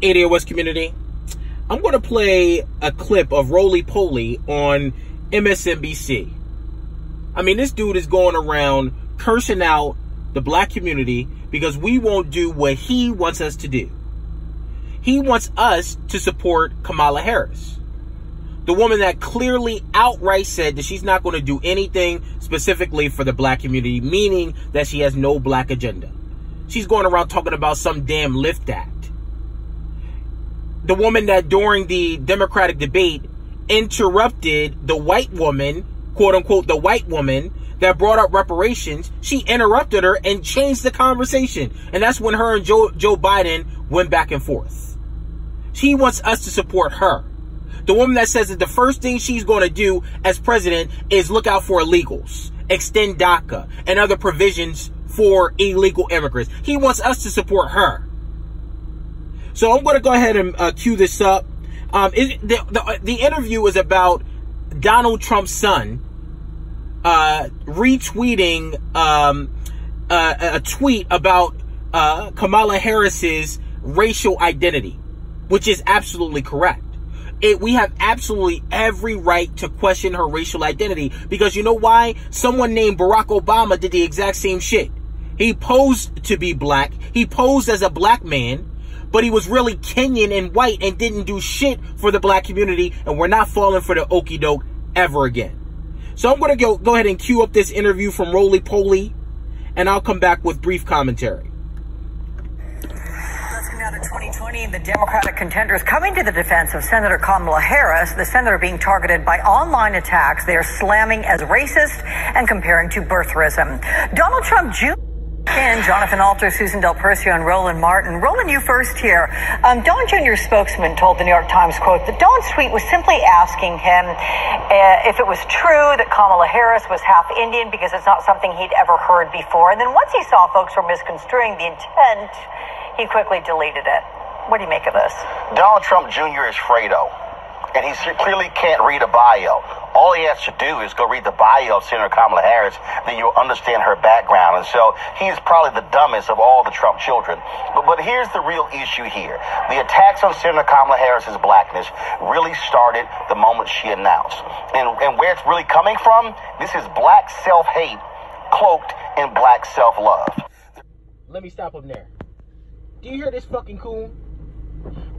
ADOS community, I'm going to play a clip of Roly Poly on MSNBC. I mean, this dude is going around cursing out the black community because we won't do what he wants us to do. He wants us to support Kamala Harris, the woman that clearly outright said that she's not going to do anything specifically for the black community, meaning that she has no black agenda. She's going around talking about some damn Lift Act. The woman that during the Democratic debate interrupted the white woman, quote unquote, the white woman that brought up reparations, she interrupted her and changed the conversation. And that's when her and Joe Biden went back and forth. She wants us to support her. The woman that says that the first thing she's going to do as president is look out for illegals, extend DACA and other provisions for illegal immigrants. He wants us to support her. So I'm going to go ahead and cue this up. The interview is about Donald Trump's son retweeting a tweet about Kamala Harris's racial identity, which is absolutely correct. We have absolutely every right to question her racial identity because you know why? Someone named Barack Obama did the exact same shit. He posed to be black. He posed as a black man, but he was really Kenyan and white and didn't do shit for the black community, and we're not falling for the okie doke ever again. So I'm going to go ahead and cue up this interview from Roly Poly, and I'll come back with brief commentary. Let's come down to 2020. The Democratic contenders coming to the defense of Senator Kamala Harris, the senator being targeted by online attacks they are slamming as racist and comparing to birtherism. Donald Trump Jr. Jonathan Alter, Susan Del Percio, and Roland Martin. Roland, you first here. Don Jr.'s spokesman told the New York Times, quote, that Don's tweet was simply asking him if it was true that Kamala Harris was half Indian because it's not something he'd ever heard before. And then once he saw folks were misconstruing the intent, he quickly deleted it. What do you make of this? Donald Trump Jr. is Fredo, and he clearly can't read a bio. All he has to do is go read the bio of Senator Kamala Harris, then you'll understand her background. And so he's probably the dumbest of all the Trump children. But here's the real issue here. The attacks on Senator Kamala Harris's blackness really started the moment she announced. And where it's really coming from, this is black self-hate cloaked in black self-love. Let me stop him there. Do you hear this fucking coon?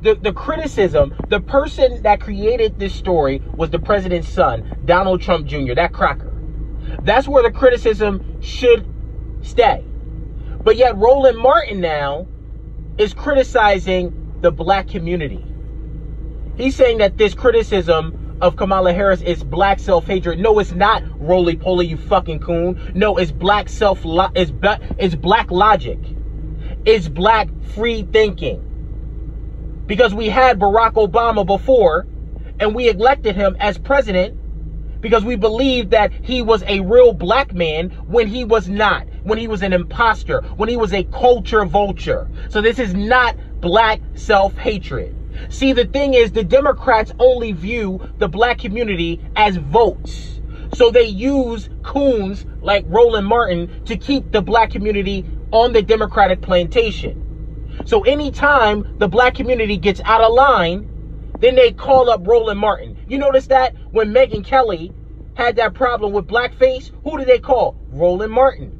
The criticism, the person that created this story was the president's son, Donald Trump Jr., that cracker. That's where the criticism should stay. But yet Roland Martin now is criticizing the black community. He's saying that this criticism of Kamala Harris is black self-hatred. No, it's not, Roly Poly, you fucking coon. No, it's black it's black logic. It's black free thinking. Because we had Barack Obama before, and we elected him as president because we believed that he was a real black man when he was not, when he was an imposter, when he was a culture vulture. So this is not black self-hatred. See, the thing is, the Democrats only view the black community as votes. So they use coons like Roland Martin to keep the black community on the Democratic plantation. So anytime the black community gets out of line, then they call up Roland Martin. You notice that when Megyn Kelly had that problem with blackface, who did they call? Roland Martin.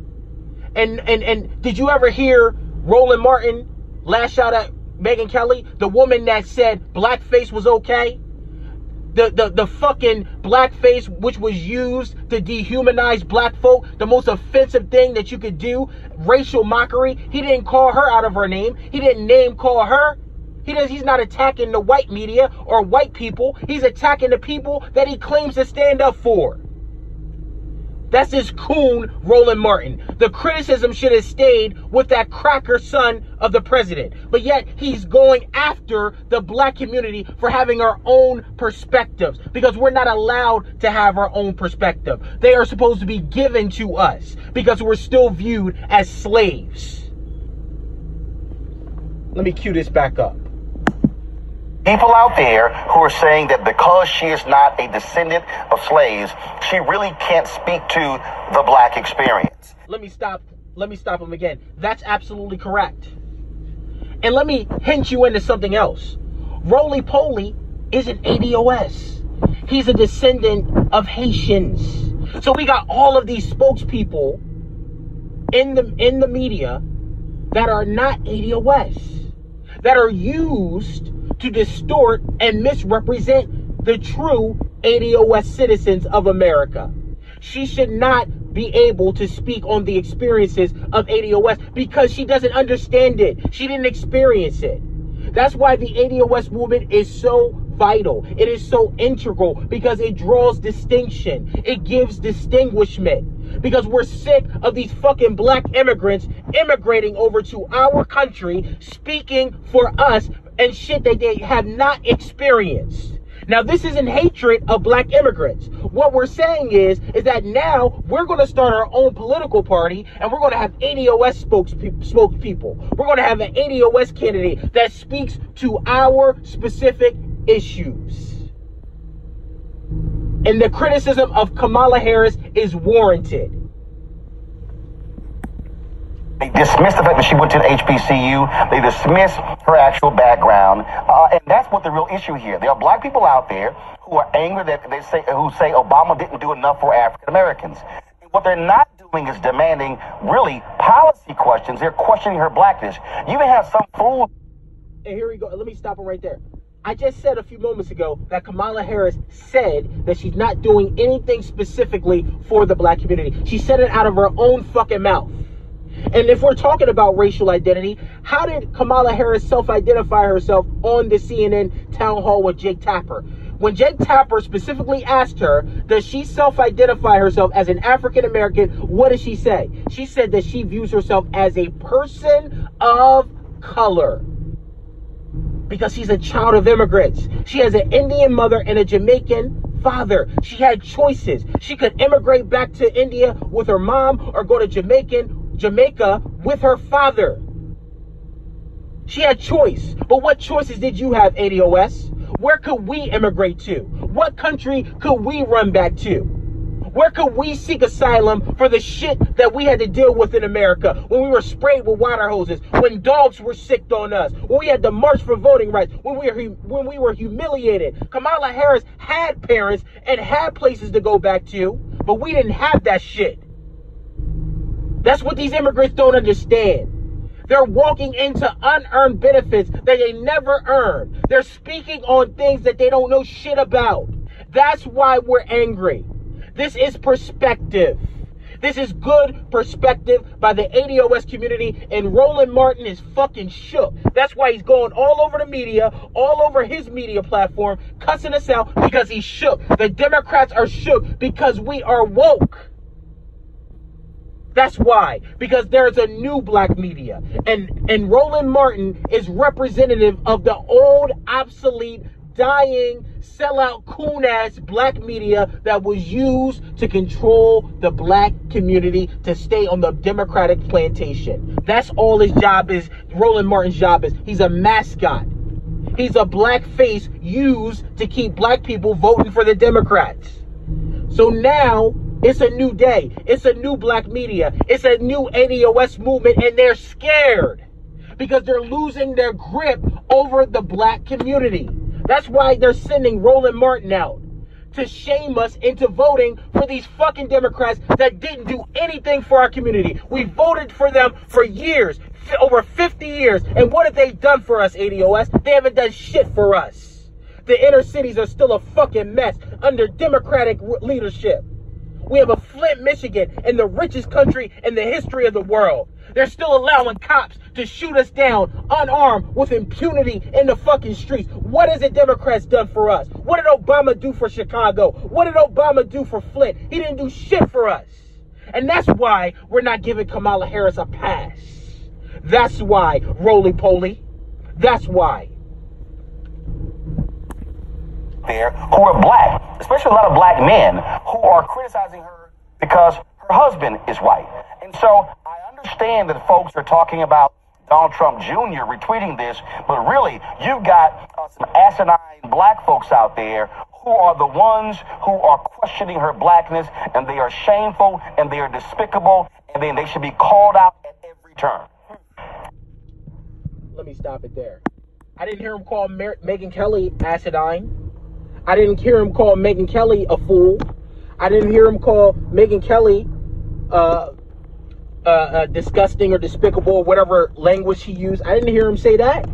And did you ever hear Roland Martin lash out at Megyn Kelly, the woman that said blackface was okay? The fucking blackface which was used to dehumanize black folk, the most offensive thing that you could do, racial mockery. He didn't call her out of her name. He didn't name call her. He's not attacking the white media or white people. He's attacking the people that he claims to stand up for. That's his coon, Roland Martin. The criticism should have stayed with that cracker son of the president. But yet he's going after the black community for having our own perspectives. Because we're not allowed to have our own perspective. They are supposed to be given to us because we're still viewed as slaves. Let me cue this back up. People out there who are saying that because she is not a descendant of slaves, she really can't speak to the black experience. Let me stop him again. That's absolutely correct. And let me hint you into something else. Roly Poly is an ADOS. He's a descendant of Haitians. So we got all of these spokespeople in the media that are not ADOS, that are used to distort and misrepresent the true ADOS citizens of America. She should not be able to speak on the experiences of ADOS because she doesn't understand it. She didn't experience it. That's why the ADOS movement is so vital. It is so integral because it draws distinction. It gives distinguishment because we're sick of these fucking black immigrants immigrating over to our country, speaking for us and shit that they have not experienced. Now, this isn't hatred of black immigrants. What we're saying is that now we're going to start our own political party and we're going to have ADOS spokespeople. We're going to have an ADOS candidate that speaks to our specific issues. And the criticism of Kamala Harris is warranted. They dismiss the fact that she went to the HBCU. They dismiss her actual background. And that's what the real issue here. There are black people out there who are angry that who say Obama didn't do enough for African Americans. And what they're not doing is demanding really policy questions. They're questioning her blackness. You even have some fool. And here we go. Let me stop it right there. I just said a few moments ago that Kamala Harris said that she's not doing anything specifically for the black community. She said it out of her own fucking mouth. And if we're talking about racial identity, how did Kamala Harris self-identify herself on the CNN town hall with Jake Tapper? When Jake Tapper specifically asked her, does she self-identify herself as an African-American, what did she say? She said that she views herself as a person of color because she's a child of immigrants. She has an Indian mother and a Jamaican father. She had choices. She could immigrate back to India with her mom or go to Jamaica with her father. She had choice. But what choices did you have, ADOS? Where could we immigrate to? What country could we run back to? Where could we seek asylum for the shit that we had to deal with in America? When we were sprayed with water hoses, when dogs were sicked on us, when we had to march for voting rights, when we were humiliated. Kamala Harris had parents and had places to go back to, but we didn't have that shit. That's what these immigrants don't understand. They're walking into unearned benefits that they never earned. They're speaking on things that they don't know shit about. That's why we're angry. This is perspective. This is good perspective by the ADOS community, and Roland Martin is fucking shook. That's why he's going all over the media, all over his media platform, cussing us out because he's shook. The Democrats are shook because we are woke. That's why, because there's a new black media, and Roland Martin is representative of the old, obsolete, dying, sellout, coon-ass black media that was used to control the black community to stay on the Democratic plantation. That's all his job is. Roland Martin's job is. He's a mascot. He's a black face used to keep black people voting for the Democrats. So now, it's a new day. It's a new black media. It's a new ADOS movement, and they're scared because they're losing their grip over the black community. That's why they're sending Roland Martin out to shame us into voting for these fucking Democrats that didn't do anything for our community. We voted for them for years, over 50 years, and what have they done for us, ADOS? They haven't done shit for us. The inner cities are still a fucking mess under Democratic leadership. We have a Flint, Michigan, in the richest country in the history of the world. They're still allowing cops to shoot us down unarmed with impunity in the fucking streets. What has the Democrats done for us? What did Obama do for Chicago? What did Obama do for Flint? He didn't do shit for us. And that's why we're not giving Kamala Harris a pass. That's why, roly-poly. That's why. There who are black, especially a lot of black men who are criticizing her because her husband is white. And so I understand that folks are talking about Donald Trump Jr. retweeting this, but really you've got some asinine black folks out there who are the ones who are questioning her blackness, and they are shameful and they are despicable, and then they should be called out at every turn. Let me stop it there. I didn't hear him call Megyn Kelly acidine. I didn't hear him call Megyn Kelly a fool. I didn't hear him call Megyn Kelly disgusting or despicable or whatever language he used. I didn't hear him say that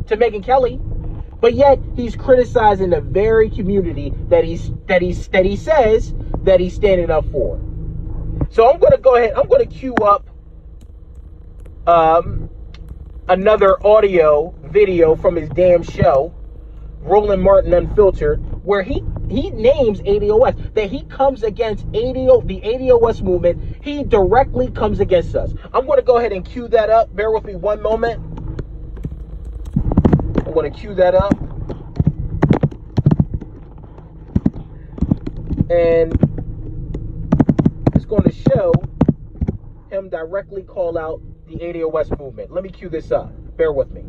to Megyn Kelly. But yet he's criticizing the very community that he says that he's standing up for. So I'm gonna go ahead. I'm gonna cue up another audio video from his damn show, Roland Martin Unfiltered, where he names ADOS, that he comes against the ADOS movement. He directly comes against us. I'm going to go ahead and cue that up. Bear with me one moment. I'm going to cue that up. And it's going to show him directly call out the ADOS movement. Let me cue this up. Bear with me.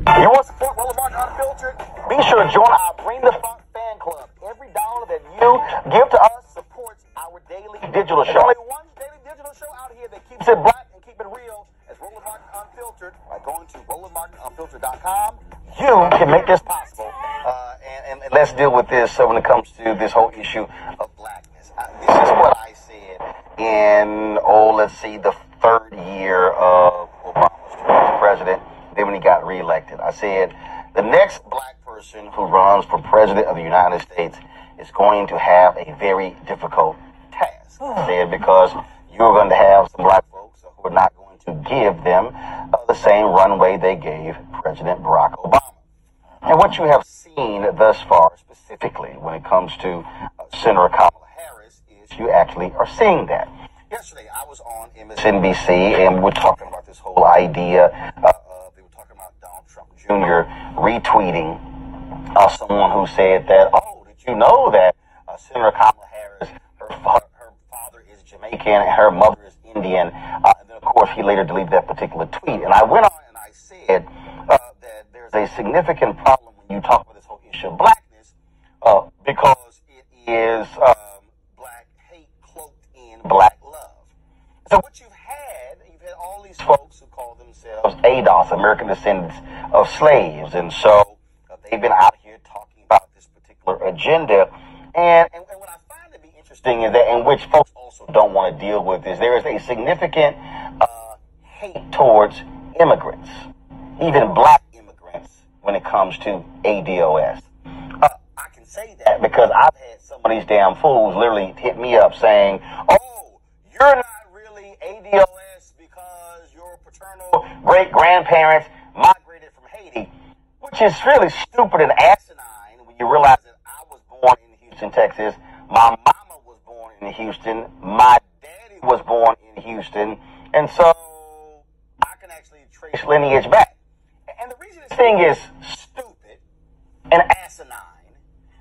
You want to support Roland Martin Unfiltered? Be sure to join our Bring the Funk fan club. Every dollar that you give to us supports our daily digital show. There's only one daily digital show out here that keeps it black and keep it real. It's Roland Martin Unfiltered. By going to RolandMartinUnfiltered.com, you can make this possible. And let's deal with this when it comes to this whole issue of blackness. This is what I said in, let's see, the third year of Obama's president. Then when he got reelected, I said, the next black person who runs for president of the United States is going to have a very difficult task. I said, because you're going to have some black folks who are not going to give them the same runway they gave President Barack Obama. And what you have seen thus far, specifically when it comes to Senator Kamala Harris, is you actually are seeing that. Yesterday, I was on MSNBC, and we're talking about this whole idea they were talking about Donald Trump Jr. retweeting someone who said that, did you know that Senator Kamala Harris, her father is Jamaican and her mother is Indian? And then, of course, he later deleted that particular tweet. And I went on and I said that there's a significant problem when you talk about this whole issue of blackness because it is black hate cloaked in black love. So what you've had all these folks who call themselves ADOS, American descendants of slaves. And so they've been out here talking about this particular agenda. And what I find to be interesting is that, in which folks also don't want to deal with, is there is a significant hate towards immigrants, even black immigrants, when it comes to ADOS. I can say that because I've had some of these damn fools literally hit me up saying, you're not really ADOS because your paternal great-grandparents migrated from Haiti, which is really stupid and asinine when you realize that I was born in Houston, Texas. My mama was born in Houston. My daddy was born in Houston. And so I can actually trace lineage back. And the reason this thing is stupid and asinine,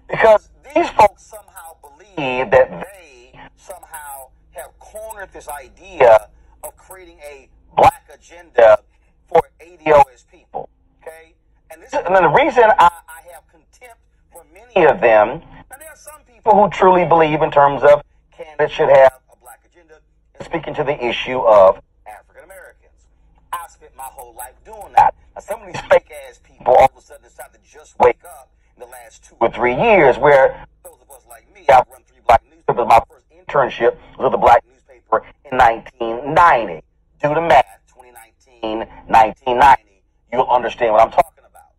because these folks somehow believe that they somehow have cornered this idea of creating a black agenda for ADOS people, okay? And the reason I have contempt for many of them, now there are some people who truly believe in terms of candidates should have a black agenda, and speaking to the issue of African Americans. I spent my whole life doing that. Now some of these fake ass people all of a sudden decide to just wake up in the last 2 or 3 years, where those of us like me, I've run 3 black newspapers. My first internship was with a black newspaper in 1990. Do the math, 2019, 1990, you'll understand what I'm talking about.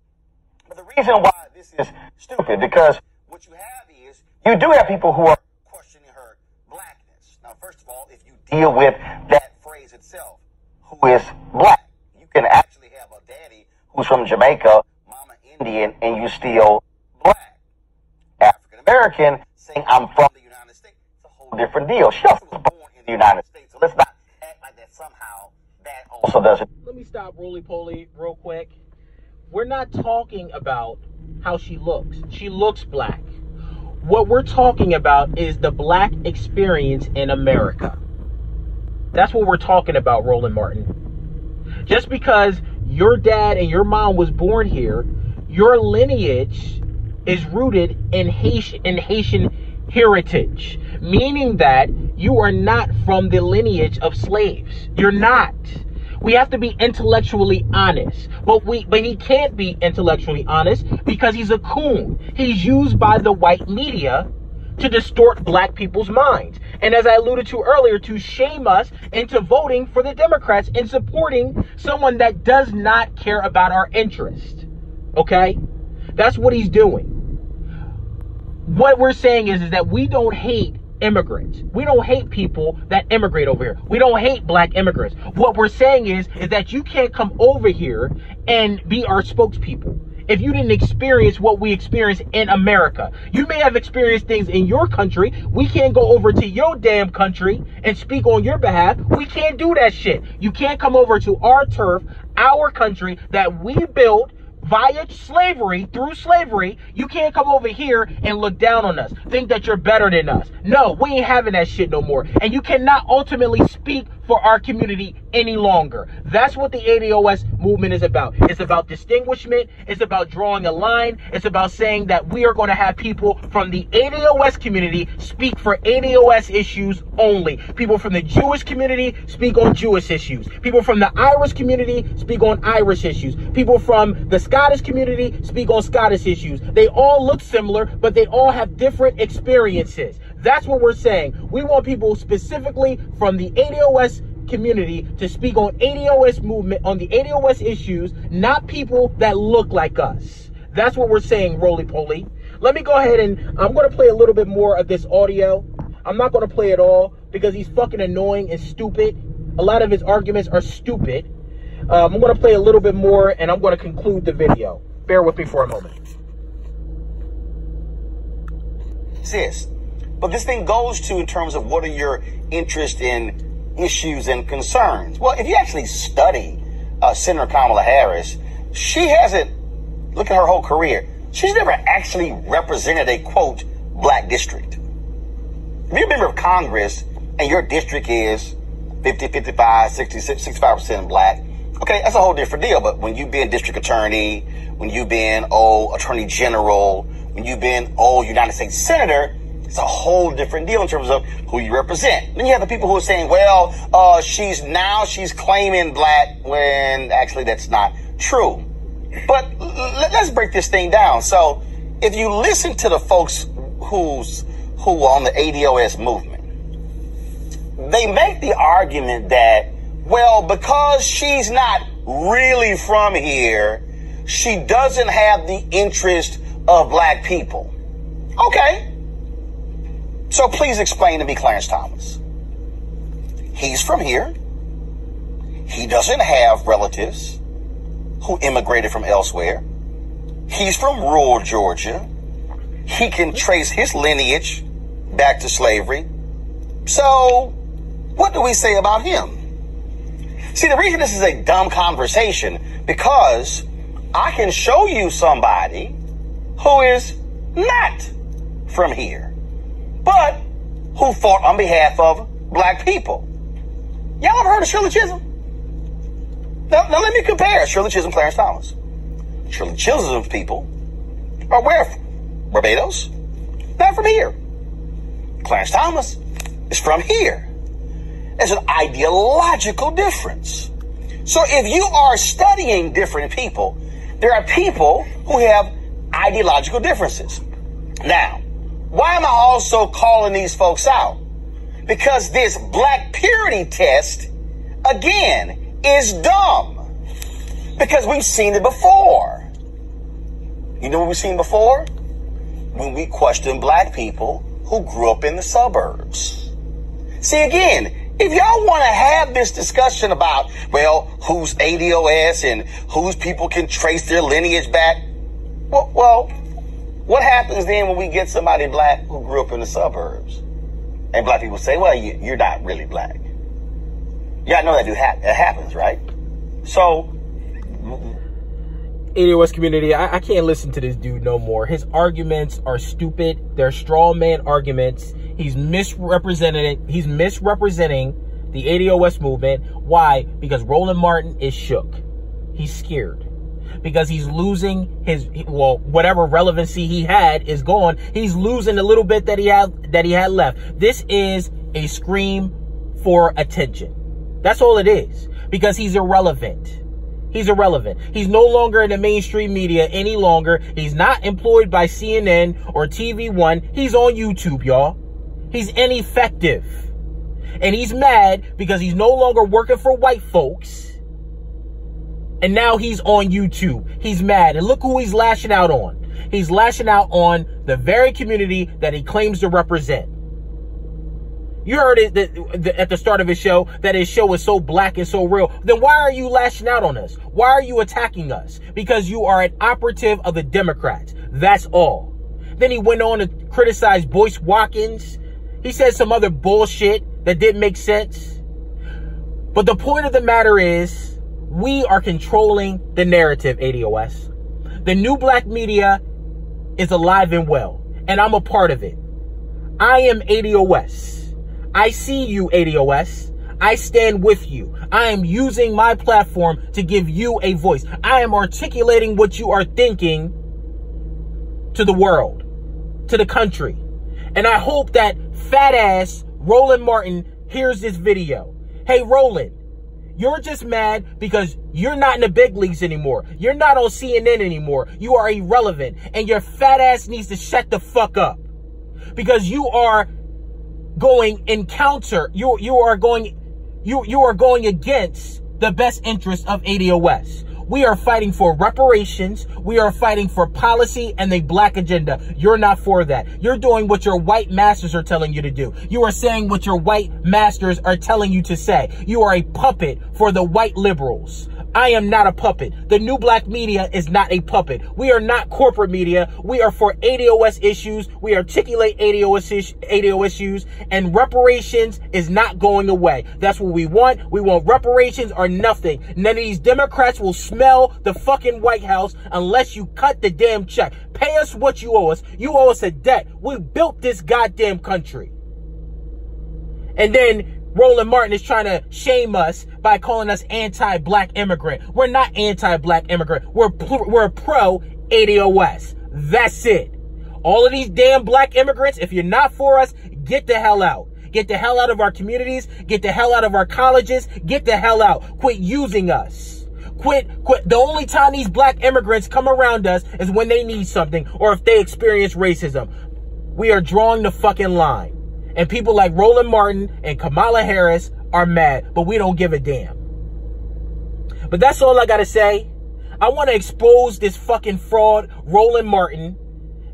But the reason why this is stupid, because what you have is, you do have people who are questioning her blackness. Now, first of all, if you deal with that phrase itself, who is black, you can actually have a daddy who's from Jamaica, mama Indian, and you still black. African American saying I'm from the United States, it's a whole different deal. She also was born in the United States, so let's not act like that somehow that also doesn't. Let me stop roly-poly real quick. We're not talking about how she looks. She looks black. What we're talking about is the black experience in America. That's what we're talking about, Roland Martin. Just because your dad and your mom was born here, your lineage is rooted in Haitian heritage, meaning that you are not from the lineage of slaves. You're not. We have to be intellectually honest. But he can't be intellectually honest because he's a coon. He's used by the white media to distort black people's minds. And as I alluded to earlier, to shame us into voting for the Democrats and supporting someone that does not care about our interest. Okay? That's what he's doing. What we're saying is that we don't hate immigrants. We don't hate people that immigrate over here. We don't hate black immigrants. What we're saying is that you can't come over here and be our spokespeople if you didn't experience what we experienced in America. You may have experienced things in your country. We can't go over to your damn country and speak on your behalf. We can't do that shit. You can't come over to our turf, our country that we built via slavery, through slavery. You can't come over here and look down on us, think that you're better than us. No, we ain't having that shit no more. And you cannot ultimately speak for our community any longer. That's what the ADOS movement is about. It's about distinguishment. It's about drawing a line. It's about saying that we are going to have people from the ADOS community speak for ADOS issues only. People from the Jewish community speak on Jewish issues. People from the Irish community speak on Irish issues. People from the Scottish community speak on Scottish issues. They all look similar, but they all have different experiences. That's what we're saying. We want people specifically from the ADOS community to speak on ADOS movement, on the ADOS issues, not people that look like us. That's what we're saying, roly-poly. Let me go ahead and I'm going to play a little bit more of this audio. I'm not going to play it all because he's fucking annoying and stupid. A lot of his arguments are stupid. I'm going to play a little bit more and I'm going to conclude the video. Bear with me for a moment. Sis, but this thing goes to in terms of what are your interests in issues and concerns. Well, if you actually study Senator Kamala Harris, she hasn't, look at her whole career, she's never actually represented a, quote, black district. If you're a member of Congress and your district is 50, 55, 60, 65% black, okay, that's a whole different deal. But when you've been district attorney, when you've been, attorney general, when you've been, United States senator, it's a whole different deal in terms of who you represent. Then you have the people who are saying, well, she's claiming black when actually that's not true. But let's break this thing down. So if you listen to the folks who are on the ADOS movement, they make the argument that, well, because she's not really from here, she doesn't have the interest of black people. Okay. So please explain to me, Clarence Thomas. He's from here. He doesn't have relatives who immigrated from elsewhere. He's from rural Georgia. He can trace his lineage back to slavery. So what do we say about him? See, the reason this is a dumb conversation, because I can show you somebody who is not from here, but who fought on behalf of black people. Y'all ever heard of Shirley Chisholm? Now let me compare Shirley Chisholm, Clarence Thomas. Shirley Chisholm's people are where from? Barbados? Not from here. Clarence Thomas is from here. There's an ideological difference. So if you are studying different people, there are people who have ideological differences. Now, why am I also calling these folks out? Because this black purity test, again, is dumb. Because we've seen it before. You know what we've seen before? When we question black people who grew up in the suburbs. See, again, if y'all want to have this discussion about, well, who's ADOS and whose people can trace their lineage back, well, what happens then when we get somebody black who grew up in the suburbs? And black people say, well, you're not really black. Y'all know that happens, right? So, ADOS community, I can't listen to this dude no more. His arguments are stupid. They're straw man arguments. He's misrepresenting the ADOS movement. Why? Because Roland Martin is shook. He's scared. Because he's losing his, whatever relevancy he had is gone. He's losing the little bit that he had left. This is a scream for attention. That's all it is. because he's irrelevant. He's irrelevant. He's no longer in the mainstream media any longer. He's not employed by CNN or TV1. He's on YouTube, y'all. He's ineffective. And he's mad because he's no longer working for white folks. And now he's on YouTube. He's mad. And look who he's lashing out on. He's lashing out on the very community that he claims to represent. You heard it at the start of his show, that his show is so black and so real. Then why are you lashing out on us? Why are you attacking us? Because you are an operative of the Democrats. That's all. Then he went on to criticize Boyce Watkins. He said some other bullshit that didn't make sense. But the point of the matter is, we are controlling the narrative, ADOS. The new black media is alive and well, and I'm a part of it. I am ADOS. I see you, ADOS. I stand with you. I am using my platform to give you a voice. I am articulating what you are thinking to the world, to the country. And I hope that fat ass Roland Martin hears this video. Hey, Roland, you're just mad because you're not in the big leagues anymore. You're not on CNN anymore. You are irrelevant. And your fat ass needs to shut the fuck up. Because you are going in counter. You are going against the best interest of ADOS. We are fighting for reparations. We are fighting for policy and the black agenda. You're not for that. You're doing what your white masters are telling you to do. You are saying what your white masters are telling you to say. You are a puppet for the white liberals. I am not a puppet. The new black media is not a puppet. We are not corporate media. We are for ADOS issues. We articulate ADOS issues, and reparations is not going away. That's what we want. We want reparations or nothing. None of these Democrats will smell the fucking White House unless you cut the damn check. Pay us what you owe us. You owe us a debt. We built this goddamn country. And then Roland Martin is trying to shame us by calling us anti-black immigrant. We're not anti-black immigrant. We're pro-ADOS. That's it. All of these damn black immigrants, if you're not for us, get the hell out. Get the hell out of our communities. Get the hell out of our colleges. Get the hell out. Quit using us. Quit. The only time these black immigrants come around us is when they need something or if they experience racism. We are drawing the fucking line. And people like Roland Martin and Kamala Harris are mad, but we don't give a damn. But that's all I gotta say. I want to expose this fucking fraud, Roland Martin.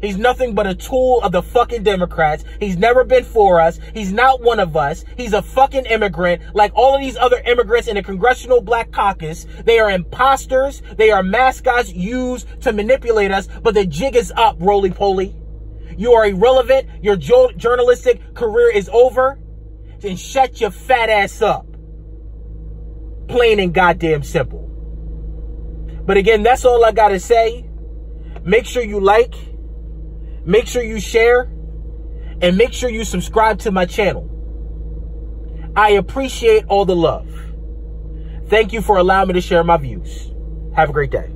He's nothing but a tool of the fucking Democrats. He's never been for us. He's not one of us. He's a fucking immigrant. Like all of these other immigrants in the Congressional Black Caucus, they are imposters. They are mascots used to manipulate us. But the jig is up, roly-poly. You are irrelevant. Your journalistic career is over. Then shut your fat ass up. Plain and goddamn simple. But again, that's all I gotta say. Make sure you like. Make sure you share. And make sure you subscribe to my channel. I appreciate all the love. Thank you for allowing me to share my views. Have a great day.